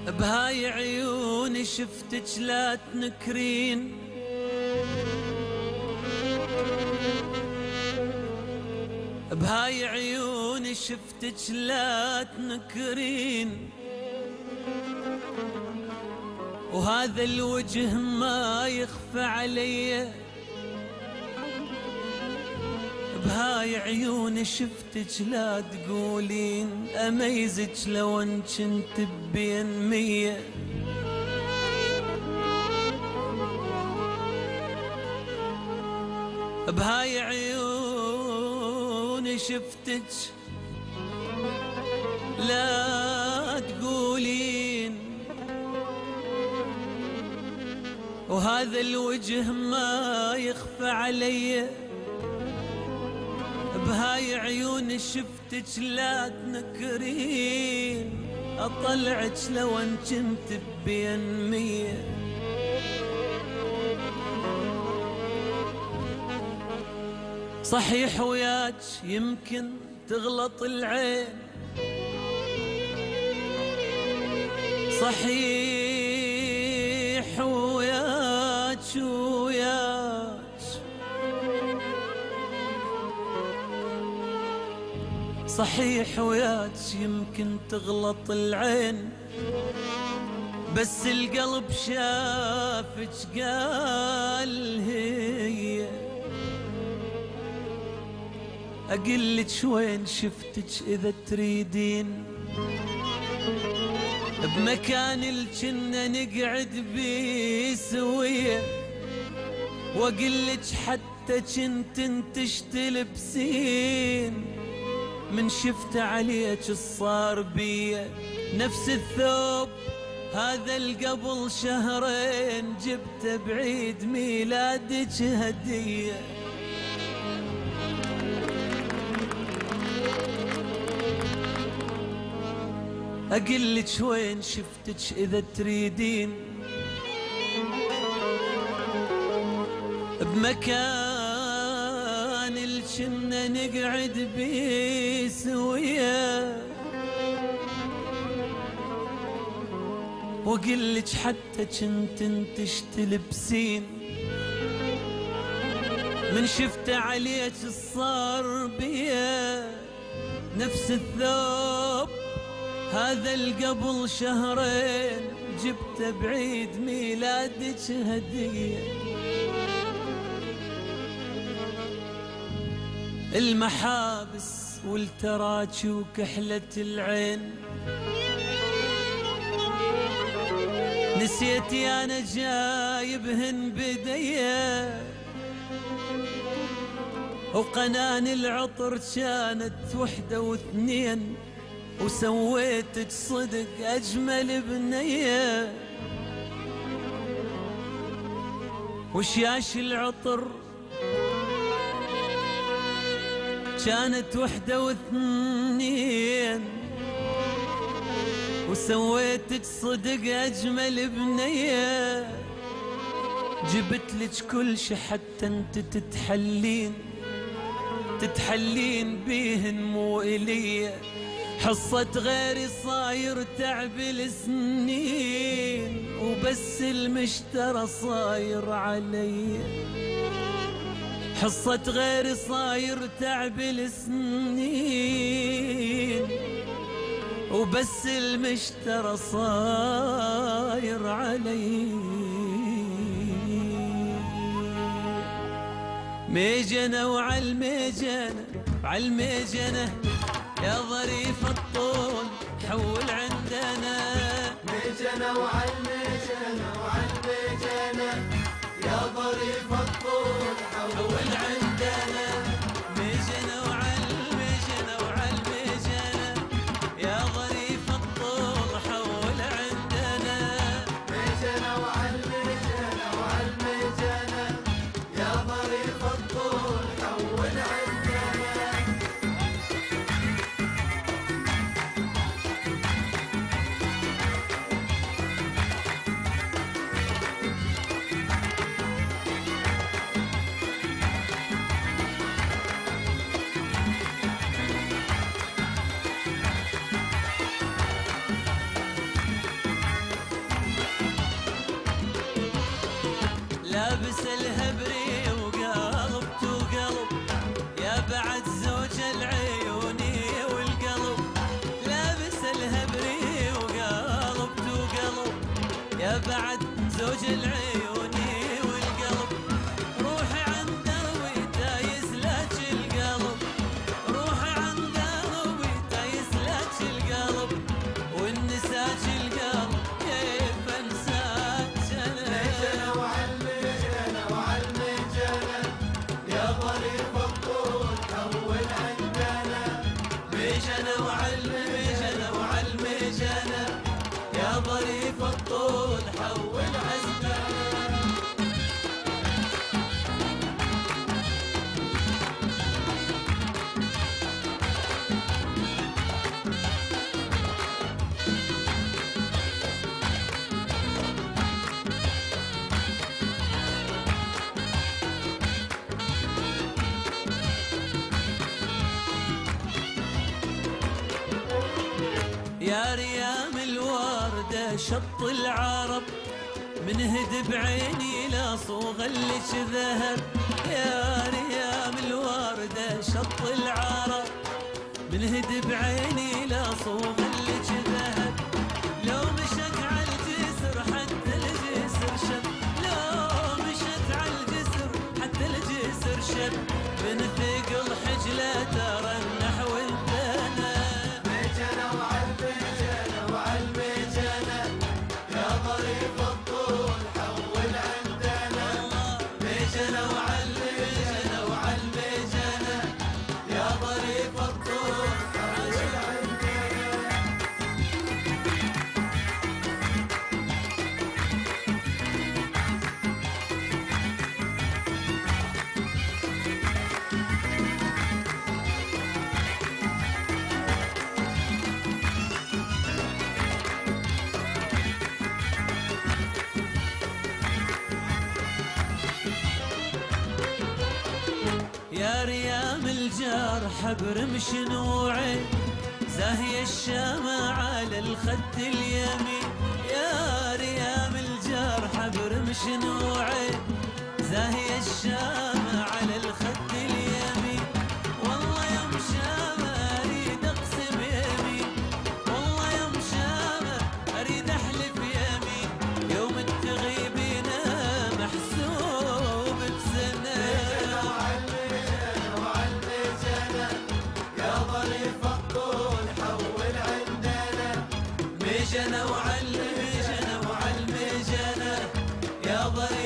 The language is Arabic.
بهاي عيوني شفتك لا تنكرين، بهاي عيوني شفتك لا تنكرين، وهذا الوجه ما يخفى علي. بهاي عيوني شفتك لا تقولين اميزك لو ان كنت بين مية. بهاي عيوني شفتك لا تقولين، وهذا الوجه ما يخفى علي. بهاي عيوني شفتك لا تنكرين، اطلعك لو ان كنت بين مية. صحيح وياك يمكن تغلط العين، صحيح وياك صحيح وياك يمكن تغلط العين، بس القلب شافك قال هي. أقلك وين شفتك إذا تريدين، بمكان الجنة نقعد بيه سوية، وأقلك حتى كنتن تلبسين، من شفت عليك الصار بيه نفس الثوب هذا قبل شهرين، جبته بعيد ميلادك هدية. أقلك وين شفتك إذا تريدين، بمكان الجنة نقعد بيه سوية، وأقلك حتى كنتن تلبسين، من شفت عليك الصار بيه نفس الثوب هذا قبل شهرين، جبته بعيد ميلادك هدية. المحابس والتراجي وكحلة العين، نسيتي أنا جايبهن بدية، وقنان العطر كانت وحدة واثنين، وسويتك صدق أجمل بنية. وشياش العطر كانت وحدة واثنين، وسويتك صدق أجمل بنية. جبتلك كل شي حتى انت تتحلين بيهن مو إليه، حصة غيري صاير تعب السنين، وبس المشترى صاير علي. حصة غيري صاير تعب السنين، وبس المشترى صاير علي. ميجنة وعالميجنة يا ظريف الطول حول عندنا. ميجنة وعالميجنة يا ظريف الطول حول عندنا. ميجنة وعالميجنة يا ظريف الطول حول عندنا. ميجنة وعالميجنة يا ظريف الطول حول عندنا. لابس الهبري وقلب تو قلب، يا بعد زوج العيوني والقلب. لابس الهبري وقلب تو قلب، يا بعد زوج العيوني والقلب. روحي عند دربي تايس لك القلب، روحي عند دربي تايس لك القلب، والنساج القلب كيف انساك انا. مجنى وعالمجنى وعالمجنى يا ظريف الطول حول عندنا. مجنى وعالمجنى وعالمجنى يا ظريف الطول حول عندنا. يا ريام الوردة شط العرب، من هدب عيني لا صوغ لك ذهب. يا ريام الوردة شط العرب، من هدب عيني لا صوغ لك ذهب. لو مشت على الجسر حتى الجسر شب، لو مشت على الجسر حتى الجسر شب. من ثقل حجله ترى النحو انتنى. مجنى وعالمجنى وعالمجنى يا ظريف الطول حول عندنا. مجنى وعالمجنى وعالمجنى يا ظريف الطول حول عندنا. يا ريام الجرح برمش نوعي، زاهية الشامة على الخد اليمين. يا ريام الجرح برمش نوعي، زاهية الشامة على الخد اليمين. والله يا مشامة اريد اقسم يمين، والله يا مشامة اريد احلف يمين. يوم التغيبين محسوب بسنة. مجنى وعالمجنى مجنى وعالمجنى وعالمجنى يا ظريف